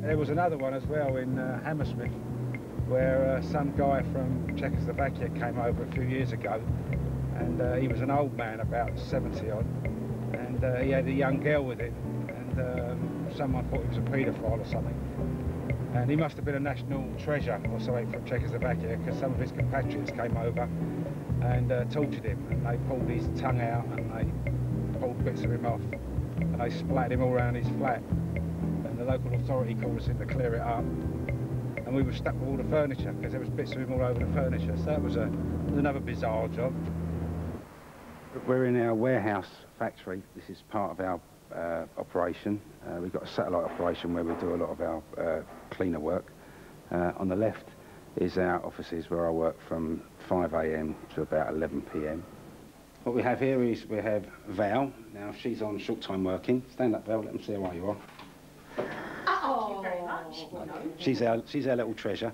There was another one as well in Hammersmith, where some guy from Czechoslovakia came over a few years ago, and he was an old man, about 70 odd, and he had a young girl with him, and someone thought he was a paedophile or something. And he must have been a national treasure or something from Czechoslovakia, because some of his compatriots came over and tortured him, and they pulled his tongue out and they pulled bits of him off, and they splattered him all around his flat. And the local authority called us in to clear it up, and we were stuck with all the furniture because there was bits of him all over the furniture. So that was another bizarre job. We're in our warehouse factory. This is part of our operation. We've got a satellite operation where we do a lot of our cleaner work. On the left is our offices where I work from 5 AM to about 11 PM. What we have here is we have Val. Now she's on short time working. Stand up, Val, let them see how you are. Oh, thank you very much. No. She's our little treasure.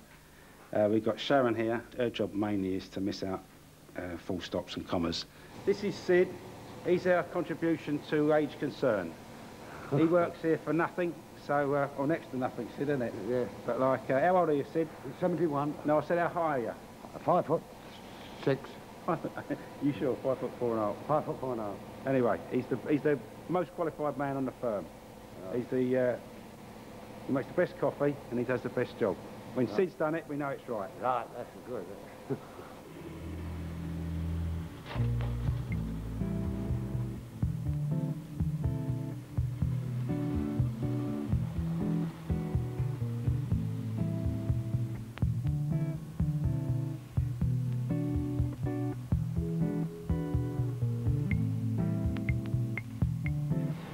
We've got Sharon here. Her job mainly is to miss out full stops and commas. This is Sid. He's our contribution to Age Concern. He works here for nothing, so, or next to nothing, Sid, isn't it? Yeah. But like, how old are you, Sid? 71. No, I said how high are you? 5'6". You sure? 5'4½". 5'4½". Anyway, he's the most qualified man on the firm. Right. He makes the best coffee and he does the best job. When right. Sid's done it, we know it's right. Right, that's good.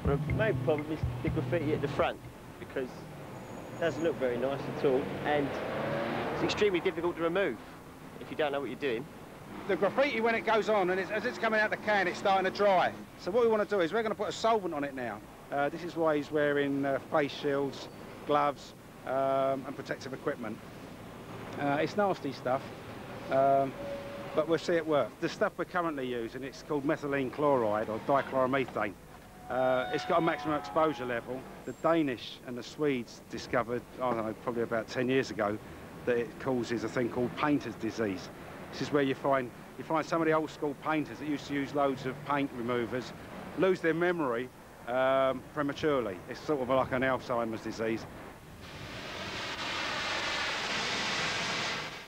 Well, the main problem is the graffiti at the front, because it doesn't look very nice at all, and it's extremely difficult to remove if you don't know what you're doing. The graffiti, when it goes on, and as it's coming out the can, it's starting to dry. So what we want to do is we're going to put a solvent on it now. This is why he's wearing face shields, gloves, and protective equipment. It's nasty stuff, but we'll see it work. The stuff we're currently using, it's called methylene chloride or dichloromethane. It's got a maximum exposure level. The Danish and the Swedes discovered, I don't know, probably about 10 years ago, that it causes a thing called painter's disease. This is where you find some of the old school painters that used to use loads of paint removers lose their memory prematurely. It's sort of like an Alzheimer's disease.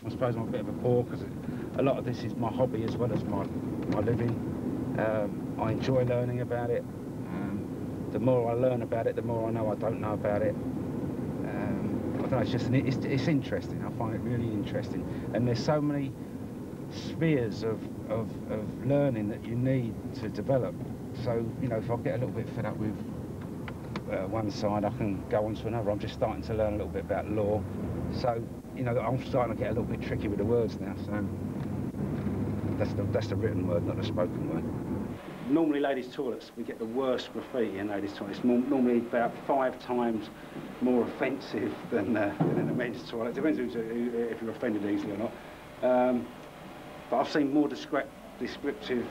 I suppose I'm a bit of a bore because a lot of this is my hobby as well as my living. I enjoy learning about it. The more I learn about it, the more I know I don't know about it. I don't know, it's interesting. I find it really interesting. And there's so many spheres of learning that you need to develop. So, you know, if I get a little bit fed up with one side, I can go on to another. I'm just starting to learn a little bit about law. So, you know, I'm starting to get a little bit tricky with the words now. So that's the written word, not the spoken word. Normally ladies' toilets, we get the worst graffiti in ladies' toilets. Normally about 5 times more offensive than in a men's toilet. Depends if you're offended easily or not. But I've seen more descriptive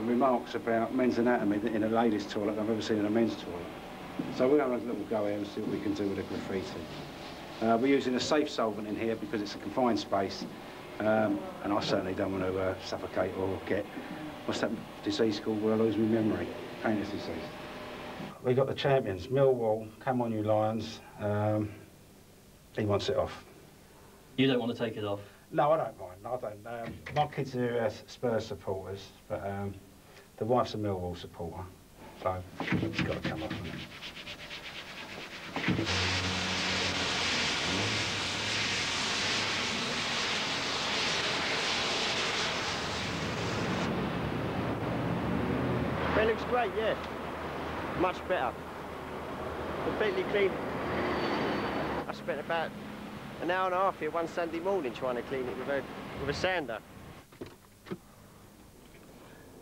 remarks about men's anatomy in a ladies' toilet than I've ever seen in a men's toilet. So we're going to have a little go here and see what we can do with the graffiti. We're using a safe solvent in here because it's a confined space, and I certainly don't want to suffocate or get, what's that disease called where I lose my memory? Painter's disease. We got the champions, Millwall, come on you Lions. He wants it off. You don't want to take it off? No, I don't mind. I don't. My kids are Spurs supporters, but the wife's a Millwall supporter, so it's got to come off. It looks great, yeah. Much better. Completely clean. I spent about an hour and a half here one Sunday morning trying to clean it with a sander.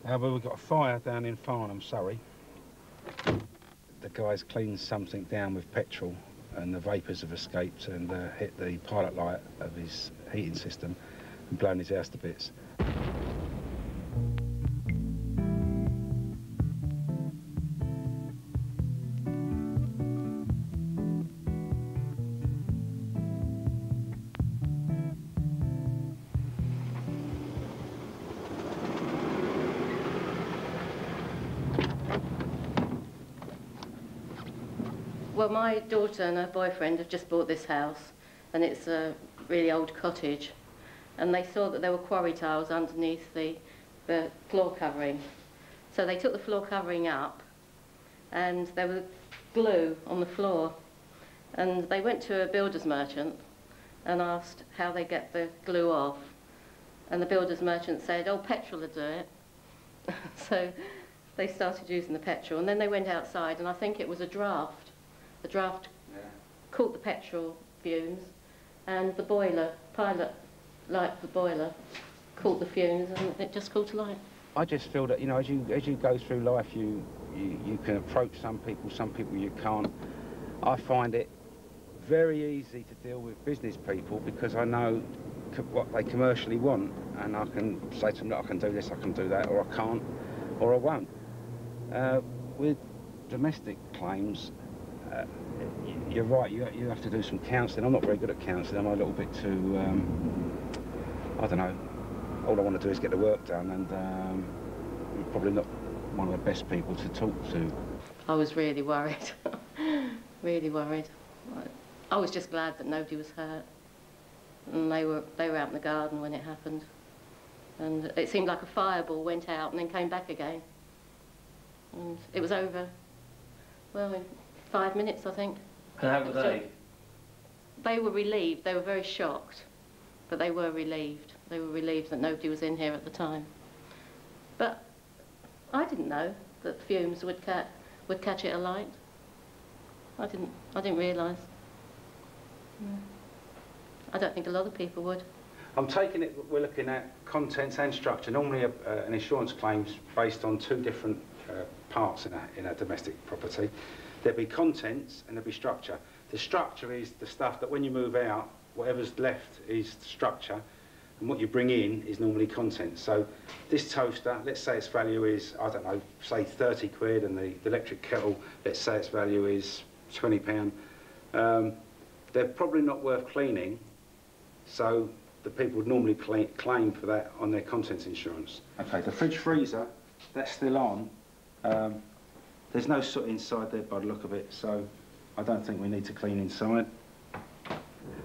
Well, we've got a fire down in Farnham, Surrey. The guys cleaned something down with petrol and the vapours have escaped and hit the pilot light of his heating system and blown his house to bits. Well, my daughter and her boyfriend have just bought this house, and it's a really old cottage, and they saw that there were quarry tiles underneath the floor covering. So they took the floor covering up, and there was glue on the floor, and they went to a builder's merchant and asked how they get the glue off, and the builder's merchant said, oh, petrol will do it. So they started using the petrol, and then they went outside, and I think it was a draft. The draft caught the petrol fumes, and the boiler, pilot light for the boiler, caught the fumes, and it just caught alight. I just feel that, you know, as you go through life, you can approach some people you can't. I find it very easy to deal with business people because I know what they commercially want, and I can say to them that I can do this, I can do that, or I can't, or I won't. With domestic claims, you're right, you have to do some counselling. I'm not very good at counselling. I'm a little bit too, I don't know, all I want to do is get the work done, and I'm probably not one of the best people to talk to. I was really worried, really worried. I was just glad that nobody was hurt. And they were out in the garden when it happened. And it seemed like a fireball went out and then came back again. And it was over, well, in 5 minutes, I think. And how were they? They were relieved. They were very shocked, but they were relieved. They were relieved that nobody was in here at the time. But I didn't know that the fumes would catch it alight. I didn't realise. I don't think a lot of people would. I'm taking it we're looking at contents and structure. Normally an insurance claim's based on two different parts in a domestic property. There'll be contents and there'll be structure. The structure is the stuff that when you move out, whatever's left is structure, and what you bring in is normally content. So this toaster, let's say its value is, I don't know, say 30 quid, and the electric kettle, let's say its value is £20. They're probably not worth cleaning, so the people would normally claim for that on their contents insurance. Okay, the fridge freezer, that's still on. There's no soot inside there by the look of it, so I don't think we need to clean inside.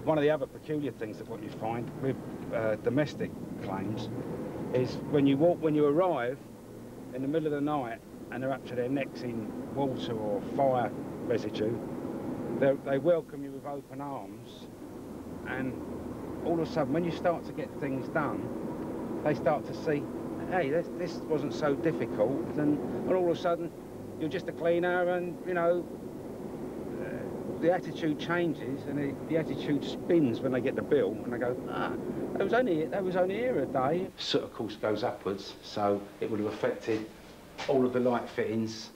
One of the other peculiar things that what you find with domestic claims is when you arrive in the middle of the night and they're up to their necks in water or fire residue, they welcome you with open arms, and all of a sudden when you start to get things done, they start to see, hey, this wasn't so difficult, and all of a sudden you're just a cleaner, and you know, the attitude changes, and the attitude spins when they get the bill, and they go, that was only here a day. Soot, of course, goes upwards, so it would have affected all of the light fittings,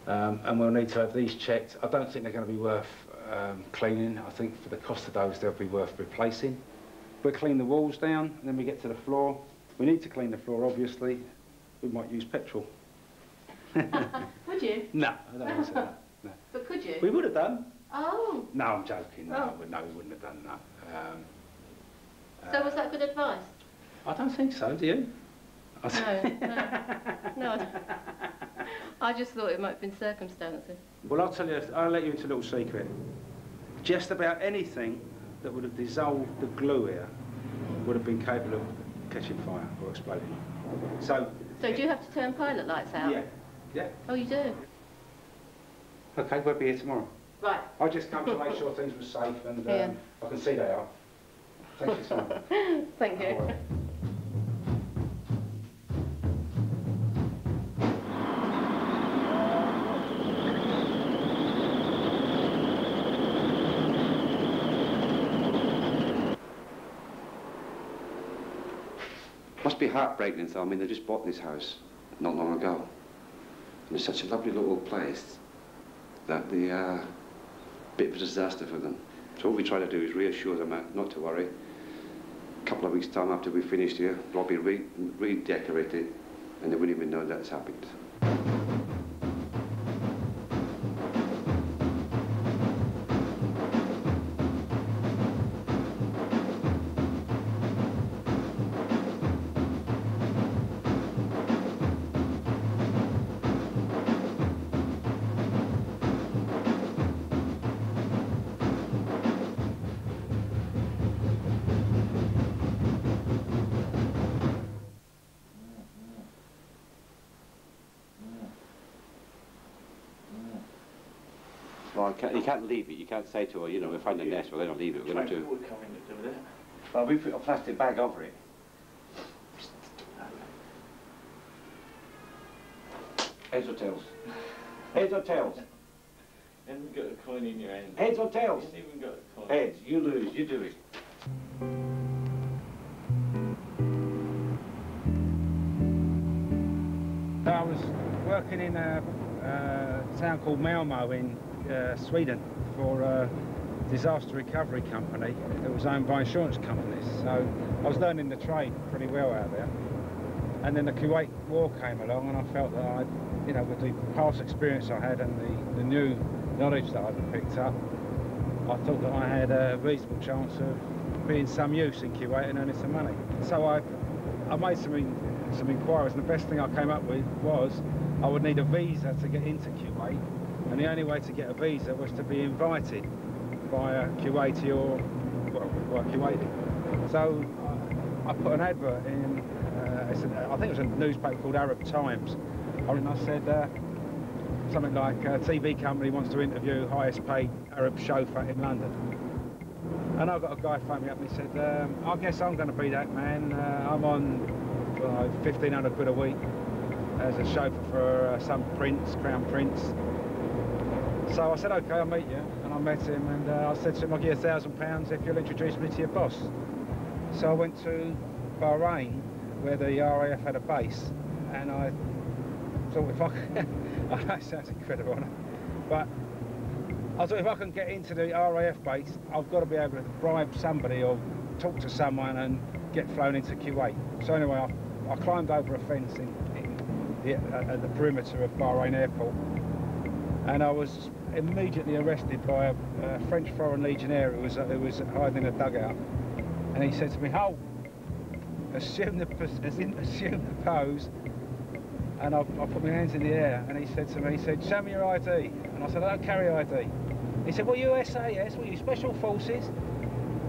and we'll need to have these checked. I don't think they're going to be worth cleaning. I think for the cost of those, they'll be worth replacing. We'll clean the walls down, and then we get to the floor. We need to clean the floor, obviously. We might use petrol. Would you? No, I don't think so. No. But could you? We would have done. Oh. No, I'm joking. No, Oh. no, we wouldn't have done that. So was that good advice? I don't think so, do you? No. I just thought it might have been circumstances. Well, I'll let you into a little secret. Just about anything that would have dissolved the glue here would have been capable of catching fire or exploding. So do you have to turn pilot lights out? Yeah. Oh, you do? Okay, we'll be here tomorrow. Right. I just come to make sure things were safe, and Yeah. I can see they are. Thank you so much. Thank you. All right. Must be heartbreaking, though. I mean, they just bought this house not long ago. And it's such a lovely little place that the bit of a disaster for them. So what we try to do is reassure them not to worry. A couple of weeks' time after we finished here, we'll be redecorated, and they wouldn't even know that's happened. Well, you can't leave it. You can't say to her, you know, we'll find a nest, we're going to leave it. We're going to do. Would come in to do it. Well, we put a plastic bag over it. Heads or tails? Heads or tails? You haven't got a coin in your hand. Heads or tails? You haven't even got a coin. Heads. You lose. You do it. I was working in a town called Malmo in Sweden for a disaster recovery company that was owned by insurance companies. So I was learning the trade pretty well out there. And then the Kuwait war came along, and I felt that I, you know, with the past experience I had and the new knowledge that I'd picked up, I thought that I had a reasonable chance of being some use in Kuwait and earning some money. So I made some inquiries, and the best thing I came up with was I would need a visa to get into Kuwait, and the only way to get a visa was to be invited by a Kuwaiti or well, Kuwaiti. So I put an advert in, I think it was a newspaper called Arab Times, and I said something like a TV company wants to interview highest paid Arab chauffeur in London. And I got a guy phone me up and he said, I guess I'm going to be that man. I'm on 1,500 quid a week as a chauffeur for some prince, Crown Prince. So I said, okay, I'll meet you. And I met him, and I said to him, I'll give you £1,000 if you'll introduce me to your boss. So I went to Bahrain, where the RAF had a base, and I thought if I could, I know it sounds incredible, but I thought if I can get into the RAF base, I've got to be able to bribe somebody or talk to someone and get flown into Kuwait. So anyway, I climbed over a fence at the perimeter of Bahrain Airport, and I was immediately arrested by a French Foreign Legionnaire who was hiding in a dugout, and he said to me, "Halt! Assume the pose." And I put my hands in the air, and he said to me, he said, "Show me your ID." And I said, "I don't carry ID." He said, "Well, you SAS, were you Special Forces?"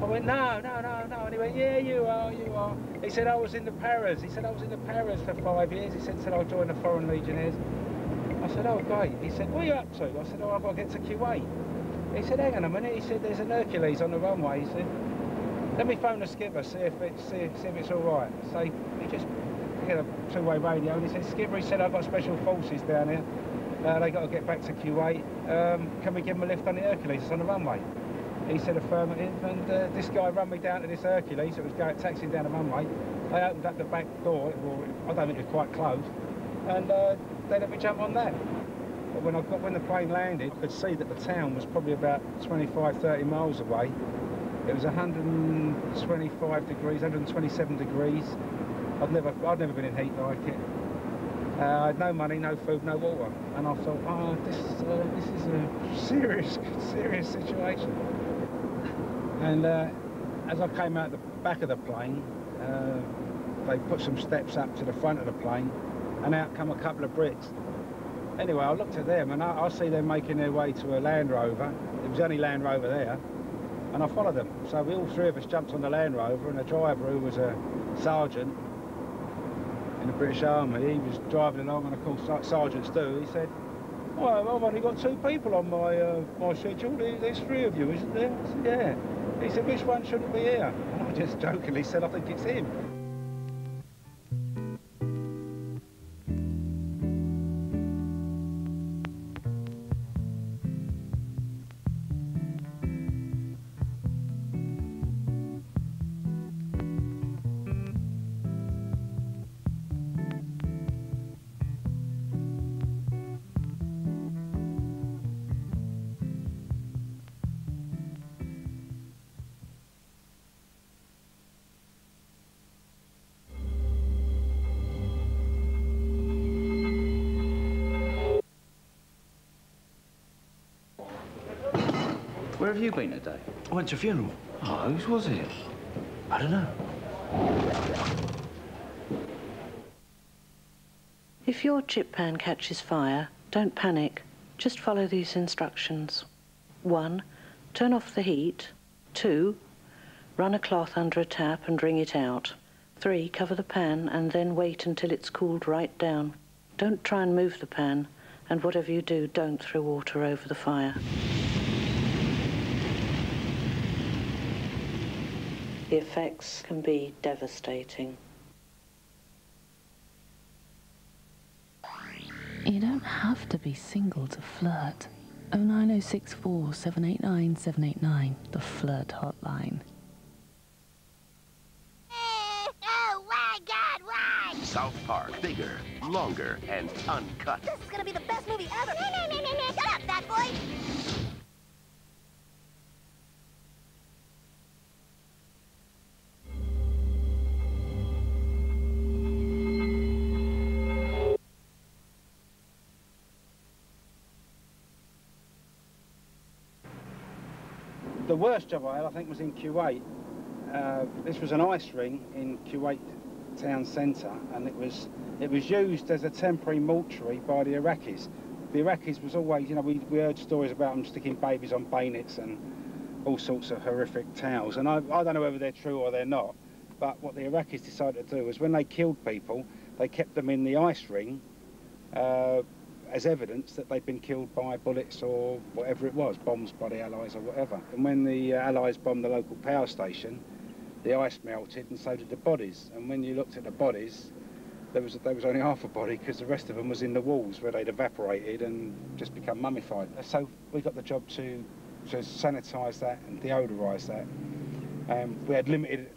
I went, no. And he went, "Yeah, you are. He said, "I was in the Paras." He said, "I was in the Paras for 5 years." He said, "I'll join the Foreign Legionnaires." I said, "Oh, great." He said, "What are you up to?" I said, "Oh, I've got to get to Kuwait." He said, "Hang on a minute." He said, "There's an Hercules on the runway." He said, "Let me phone the skipper, see if it's all right." So he just had a two-way radio, and he said, "Skipper," he said, "I've got Special Forces down here. They got to get back to Kuwait. Can we give them a lift on the Hercules? It's on the runway." He said affirmative, and this guy run me down to this Hercules. It was taxiing down the runway. They opened up the back door. I don't think it was quite closed, and they let me jump on that. But when the plane landed, I could see that the town was probably about 25-30 miles away. It was 125 degrees, 127 degrees. I'd never been in heat like it. I had no money, no food, no water, and I thought, oh, this is a serious situation. And as I came out the back of the plane, they put some steps up to the front of the plane, and out come a couple of Brits. Anyway, I looked at them, and I see them making their way to a Land Rover. There was only Land Rover there, and I followed them. So we all three of us jumped on the Land Rover, and the driver, who was a sergeant in the British Army, he was driving along, and of course, like sergeants do, he said, "Well, I've only got 2 people on my schedule. There's 3 of you, isn't there?" I said, "Yeah." He said, "Which one shouldn't be here?" And I just jokingly said, "I think it's him." Where have you been today? I went to a funeral. Oh, whose was it? I don't know. If your chip pan catches fire, don't panic. Just follow these instructions. 1. Turn off the heat. 2. Run a cloth under a tap and wring it out. 3. Cover the pan and then wait until it's cooled right down. Don't try and move the pan, And whatever you do, don't throw water over the fire. The effects can be devastating. You don't have to be single to flirt. 09064 789 789, the flirt hotline. Oh my God, why? South Park, bigger, longer, and uncut. This is gonna be the best movie ever. Shut up, fat boy. The worst job I had, I think, was in Kuwait. This was an ice ring in Kuwait town centre, and it was used as a temporary mortuary by the Iraqis. The Iraqis was always, you know, we heard stories about them sticking babies on bayonets and all sorts of horrific tales, and I don't know whether they're true or they're not, but what the Iraqis decided to do was when they killed people, they kept them in the ice ring as evidence that they'd been killed by bullets or whatever it was, bombs by the Allies or whatever. And when the Allies bombed the local power station, the ice melted and so did the bodies. And when you looked at the bodies, there was only half a body because the rest of them was in the walls where they'd evaporated and just become mummified. So we got the job to sanitise that and deodorise that. We had limited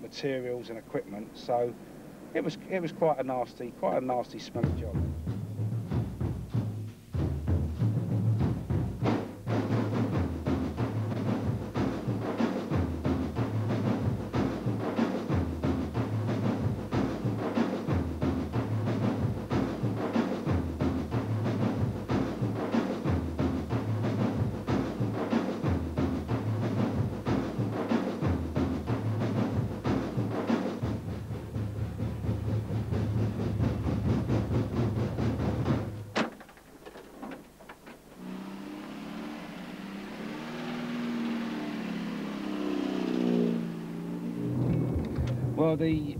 materials and equipment, so it was quite a nasty smelly job. Well, the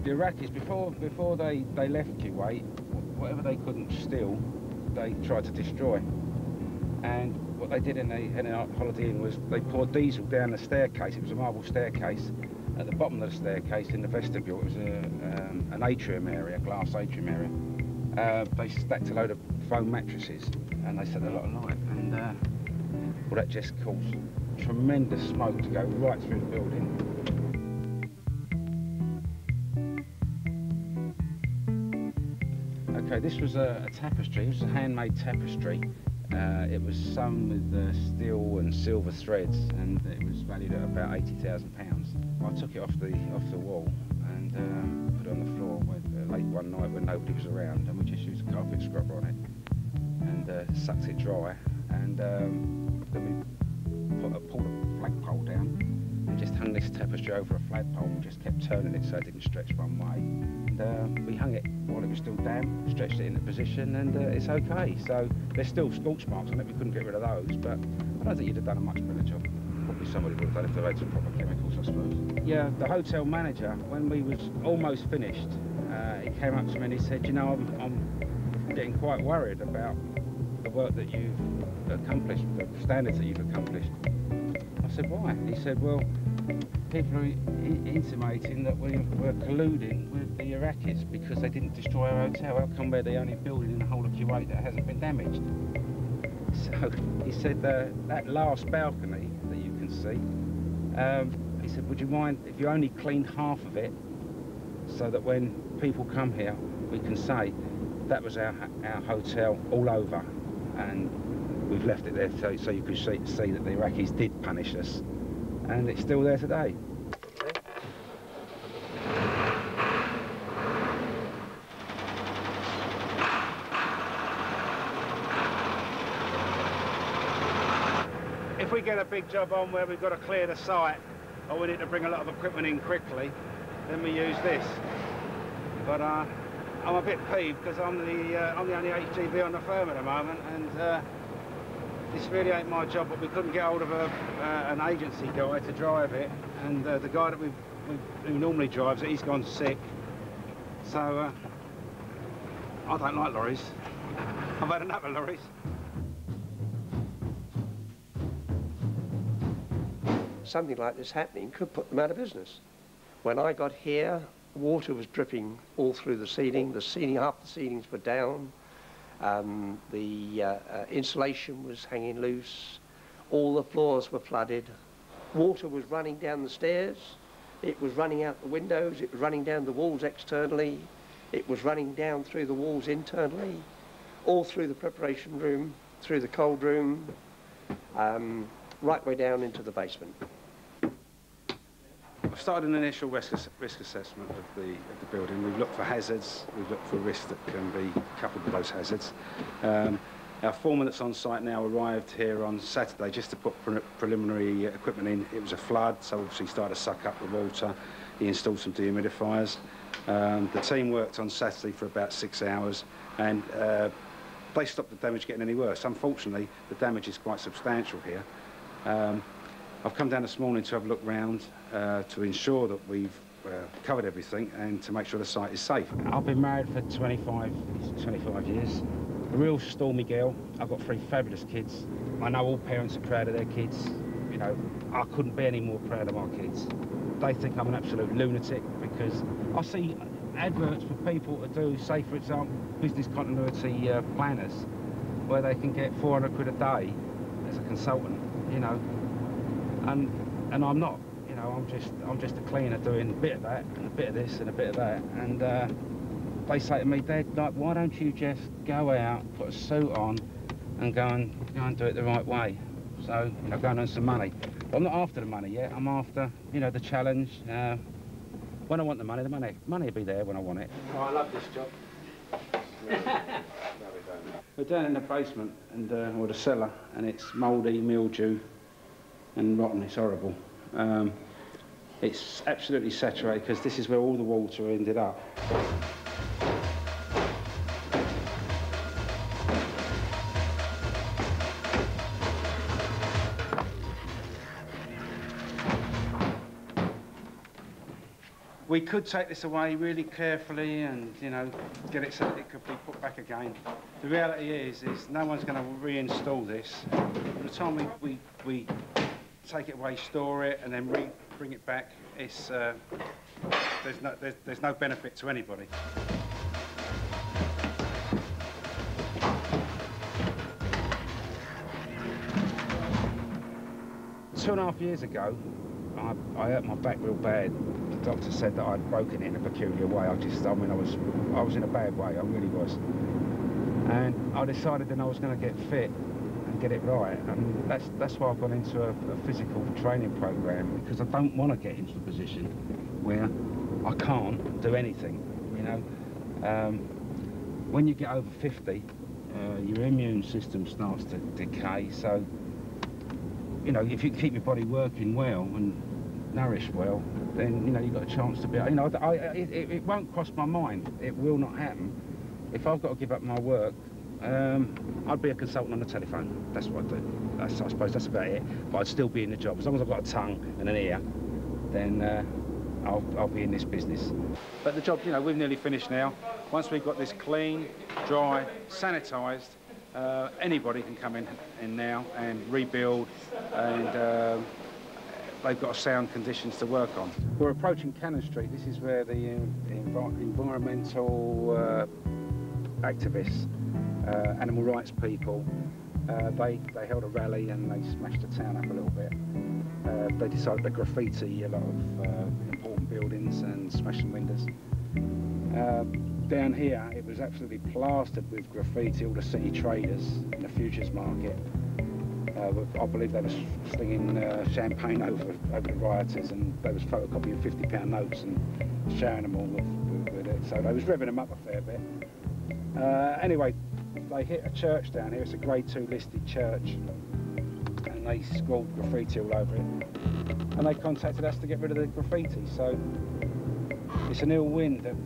Iraqis, before they left Kuwait, whatever they couldn't steal, they tried to destroy. And what they did in a Holiday Inn was they poured diesel down the staircase. It was a marble staircase. At the bottom of the staircase, in the vestibule, it was an atrium area, glass atrium area. They stacked a load of foam mattresses, and they set a lot of light. And well, that just caused tremendous smoke to go right through the building. Okay, this was a tapestry. It was a handmade tapestry. It was sewn with steel and silver threads, and it was valued at about £80,000. I took it off the wall and put it on the floor late one night when nobody was around, and we just used a carpet scrubber on it and sucked it dry. And then we pulled a flagpole down and just hung this tapestry over a flagpole and just kept turning it so it didn't stretch one way. And we hung it while it was still damp, stretched it into position, and it's okay. So there's still scorch marks on it. We couldn't get rid of those, but I don't think you'd have done a much better job. Probably somebody would have done if they had some proper chemicals, I suppose. Yeah, the hotel manager, when we was almost finished, he came up to me and he said, you know, I'm getting quite worried about the work that you've accomplished, the standards that you've accomplished. I said, why? He said, well, people are intimating that we were colluding with the Iraqis because they didn't destroy our hotel. How come we're the only building in the whole of Kuwait that hasn't been damaged? So he said that last balcony that you can see, he said, would you mind if you only cleaned half of it so that when people come here, we can say that was our hotel all over, and we've left it there so you could see that the Iraqis did punish us, and it's still there today. If we get a big job on where we've got to clear the site, or we need to bring a lot of equipment in quickly, then we use this. But I'm a bit peeved because I'm the only HGV on the firm at the moment, and this really ain't my job. But we couldn't get hold of an agency guy to drive it, and the guy that who normally drives it, he's gone sick. So I don't like lorries. I've had enough of lorries. Something like this happening could put them out of business. When I got here, water was dripping all through the ceiling. Half the ceilings were down. The insulation was hanging loose. All the floors were flooded. Water was running down the stairs. It was running out the windows. It was running down the walls externally. It was running down through the walls internally, all through the preparation room, through the cold room, right way down into the basement. I've started an initial risk assessment of the building. We've looked for hazards. We've looked for risks that can be coupled with those hazards. Our foreman that's on site now arrived here on Saturday just to put preliminary equipment in. It was a flood, so obviously he started to suck up the water. He installed some dehumidifiers. The team worked on Saturday for about 6 hours, and they stopped the damage getting any worse. Unfortunately, the damage is quite substantial here. I've come down this morning to have a look round to ensure that we've covered everything and to make sure the site is safe. I've been married for 25 years. A real stormy girl. I've got 3 fabulous kids. I know all parents are proud of their kids. You know, I couldn't be any more proud of my kids. They think I'm an absolute lunatic because I see adverts for people to do, say for example, business continuity planners, where they can get 400 quid a day as a consultant, you know, and I'm not, you know, I'm just a cleaner doing a bit of that and a bit of this and a bit of that, and they say to me, Dad, like, why don't you just go out, put a suit on, and go and do it the right way? So, you know, go and earn some money. But I'm not after the money yet. I'm after, you know, the challenge. When I want the money will be there when I want it. Oh, I love this job. We're down in the basement and or the cellar, and it's mouldy, mildew, and rotten. It's horrible. It's absolutely saturated because this is where all the water ended up. We could take this away really carefully and, you know, get it so that it could be put back again. The reality is no one's going to reinstall this. By the time we take it away, store it, and then bring it back, it's there's no benefit to anybody. 2.5 years ago, I hurt my back real bad. The doctor said that I'd broken it in a peculiar way. I mean, I was in a bad way, I really was. And I decided then I was going to get fit and get it right. And that's why I've gone into a physical training program, because I don't want to get into a position where I can't do anything, you know. When you get over 50, your immune system starts to decay, so, you know, if you keep your body working well and nourished well, then, you know, you've got a chance to be, you know, it won't cross my mind. It will not happen. If I've got to give up my work, I'd be a consultant on the telephone. That's what I'd do. I suppose that's about it. But I'd still be in the job. As long as I've got a tongue and an ear, then I'll be in this business. But the job, you know, we've nearly finished now. Once we've got this clean, dry, sanitised, anybody can come in now and rebuild, and they've got sound conditions to work on. We're approaching Cannon Street. This is where the environmental activists, animal rights people, they held a rally and they smashed the town up a little bit. They decided to graffiti a lot of important buildings and smash some windows. Down here, it was absolutely plastered with graffiti, all the city traders in the futures market. I believe they were slinging champagne over the rioters, and they was photocopying £50 notes and sharing them all with it. So they was revving them up a fair bit. Anyway, they hit a church down here. It's a Grade 2 listed church, and they scrawled graffiti all over it. And they contacted us to get rid of the graffiti. So it's an ill wind that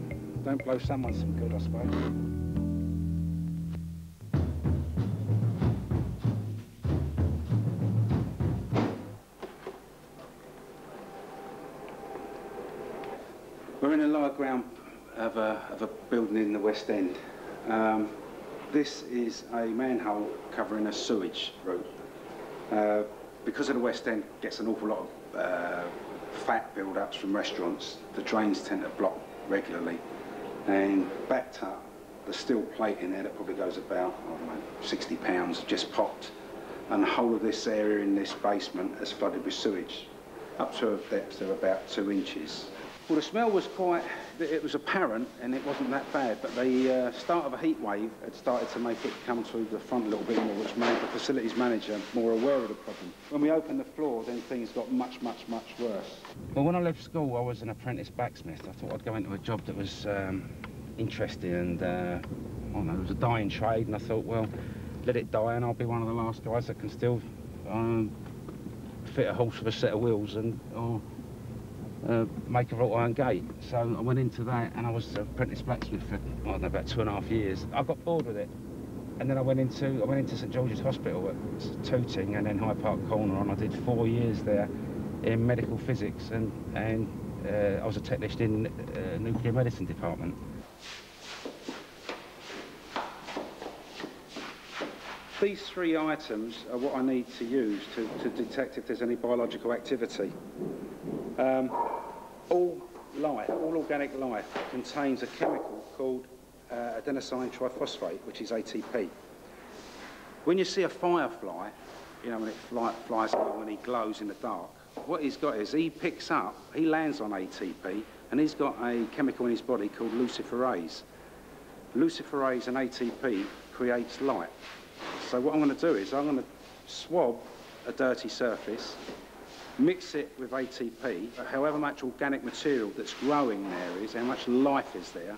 don't blow someone some good, I suppose. We're in a lower ground of a building in the West End. This is a manhole covering a sewage route. Because of the West End gets an awful lot of fat build-ups from restaurants, the drains tend to block regularly, and backed up, the steel plate in there that probably goes about, I don't know, 60 pounds, just popped, and the whole of this area in this basement has flooded with sewage, up to a depth of about 2 inches. Well, the smell was quite, it was apparent and it wasn't that bad, but the start of a heat wave had started to make it come to the front a little bit more, which made the facilities manager more aware of the problem. When we opened the floor, then things got much, much, much worse. Well, when I left school, I was an apprentice blacksmith. I thought I'd go into a job that was interesting and, I don't know, it was a dying trade, and I thought, well, let it die and I'll be one of the last guys that can still fit a horse with a set of wheels and make a wrought iron gate. So I went into that and I was an apprentice blacksmith for, I don't know, about 2.5 years. I got bored with it. And then I went into St George's Hospital at Tooting and then Hyde Park Corner, and I did 4 years there in medical physics, and I was a technician in nuclear medicine department. These 3 items are what I need to use to detect if there's any biological activity. All life, all organic life, contains a chemical called adenosine triphosphate, which is ATP. When you see a firefly, you know, when it flies along and he glows in the dark, what he's got is he lands on ATP, and he's got a chemical in his body called luciferase. Luciferase and ATP creates light. So what I'm going to do is I'm going to swab a dirty surface, mix it with ATP, however much organic material that's growing there is, how much life is there,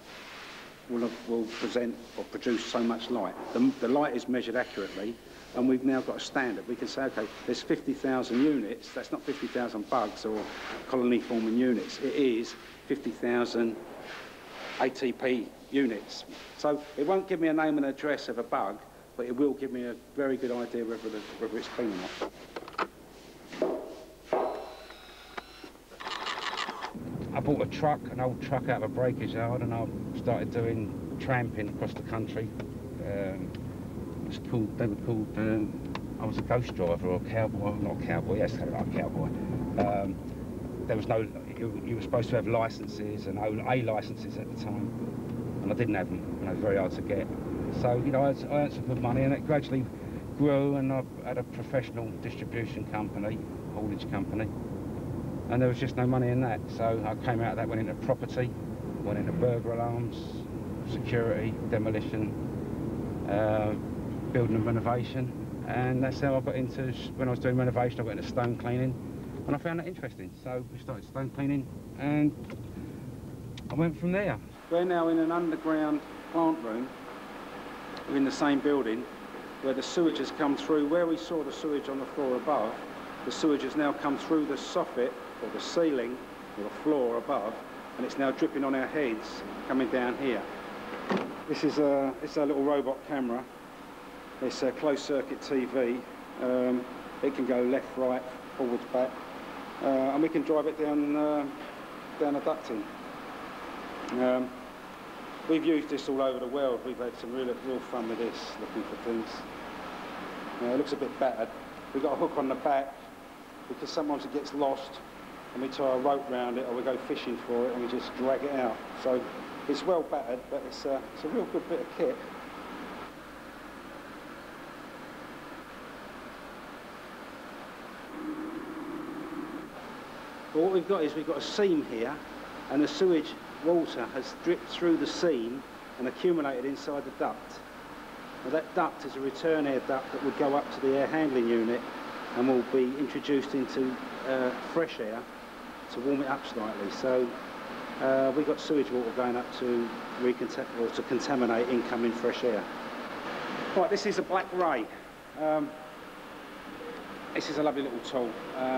will present or produce so much light. The light is measured accurately, and we've now got a standard. We can say, okay, there's 50,000 units, that's not 50,000 bugs or colony-forming units, it is 50,000 ATP units. So it won't give me a name and address of a bug, but it will give me a very good idea whether it's clean or not. I bought a truck, an old truck out of a breakage yard, and I started doing tramping across the country. I was a ghost driver or a cowboy, not a cowboy, yes, kind of like a cowboy. There was no, you were supposed to have licences and own A licences at the time, and I didn't have them, and they were very hard to get. So, you know, I earned some good money, and it gradually grew, and I had a professional distribution company, haulage company, and there was just no money in that. So I came out of that, went into property, went into burglar alarms, security, demolition, building and renovation, and that's how I got into, when I was doing renovation, I got into stone cleaning, and I found that interesting. So we started stone cleaning, and I went from there. We're now in an underground plant room. We're in the same building where the sewage has come through. Where we saw the sewage on the floor above, the sewage has now come through the soffit or the ceiling or the floor above, and it's now dripping on our heads, coming down here. This is a little robot camera. It's a closed circuit TV. It can go left, right, forwards, back, and we can drive it down a ducting. We've used this all over the world. We've had some real fun with this, looking for things. It looks a bit battered. We've got a hook on the back because sometimes it gets lost, and we tie a rope round it, or we go fishing for it and we just drag it out. So it's well battered, but it's a real good bit of kit. But what we've got is we've got a seam here, and the sewage water has dripped through the seam and accumulated inside the duct. Now that duct is a return air duct that would go up to the air handling unit and will be introduced into fresh air to warm it up slightly. So we've got sewage water going up to contaminate incoming fresh air. Right, this is a black ray. This is a lovely little tool.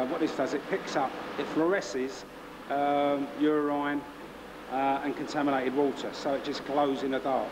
What this does, it picks up, it fluoresces urine and contaminated water, so it just glows in the dark.